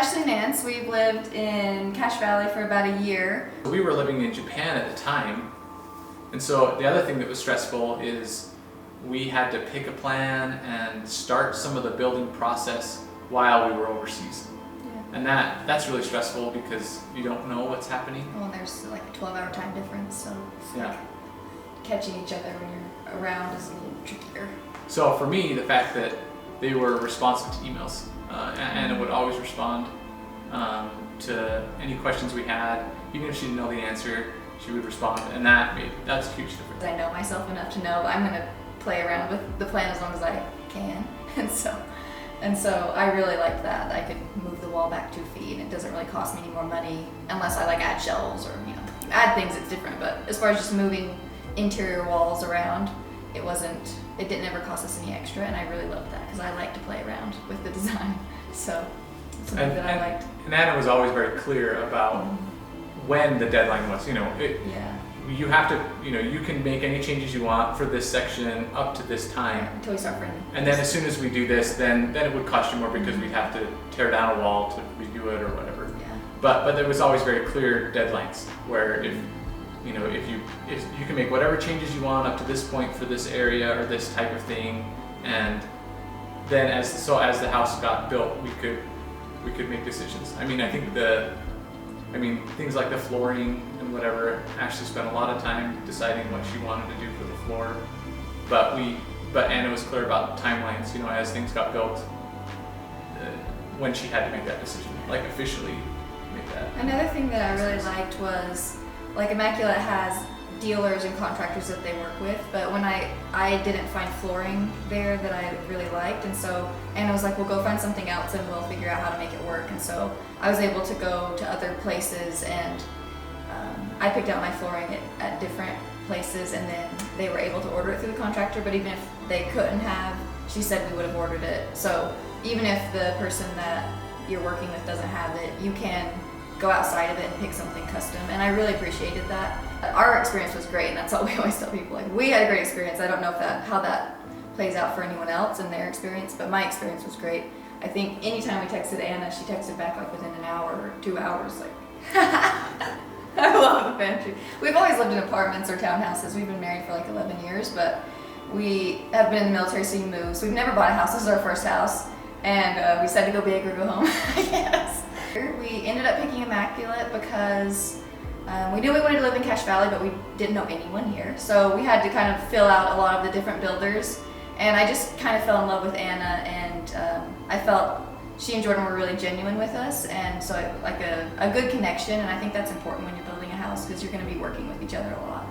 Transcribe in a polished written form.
Ashley and Nance. We've lived in Cache Valley for about a year. We were living in Japan at the time, and so the other thing that was stressful is we had to pick a plan and start some of the building process while we were overseas. Yeah. And that's really stressful because you don't know what's happening. Well, there's like a 12-hour time difference, so it's Yeah. like catching each other when you're around is a little trickier. So for me, the fact that they were responsive to emails, Anna would always respond to any questions we had, even if she didn't know the answer, she would respond, and that's a huge difference. I know myself enough to know I'm gonna play around with the plan as long as I can, and so I really liked that. I could move the wall back 2 feet, and it doesn't really cost me any more money unless I like add shelves or you add things. It's different, but as far as just moving interior walls around, it didn't ever cost us any extra, and I really loved that because I like to play around with the design. So it's something that I liked. And Anna was always very clear about when the deadline was. Yeah. You have to, you can make any changes you want for this section up to this time. Until we start framing. And then as soon as we do this, then it would cost you more because we'd have to tear down a wall to redo it or whatever. Yeah. But there was always very clear deadlines where if you can make whatever changes you want up to this point for this area or this type of thing, and then as the house got built, we could make decisions. I think things like the flooring and whatever, Ashley spent a lot of time deciding what she wanted to do for the floor. But Anna was clear about timelines, as things got built, when she had to make that decision, like officially make that. Another thing that I really liked was, like, Immaculate has dealers and contractors that they work with, but when I didn't find flooring there that I really liked, and so Anna was like, well, go find something else and we'll figure out how to make it work. And so I was able to go to other places, and I picked out my flooring at different places, and then they were able to order it through the contractor, but even if they couldn't have, she said we would have ordered it. So even if the person that you're working with doesn't have it, you can go outside of it and pick something custom, and I really appreciated that. Our experience was great, and that's what we always tell people. Like, we had a great experience. I don't know how that plays out for anyone else and their experience, but my experience was great. I think anytime we texted Anna, she texted back like within an hour or 2 hours. Like, I love the pantry. We've always lived in apartments or townhouses. We've been married for like 11 years, but we have been in the military, so we moved. So we've never bought a house. This is our first house, and we decided to go big or go home. Yes. We ended up picking Immaculate because we knew we wanted to live in Cache Valley, but we didn't know anyone here. So we had to kind of fill out a lot of the different builders, and I just kind of fell in love with Anna, and I felt she and Jordan were really genuine with us, and so like a good connection, and I think that's important when you're building a house because you're going to be working with each other a lot.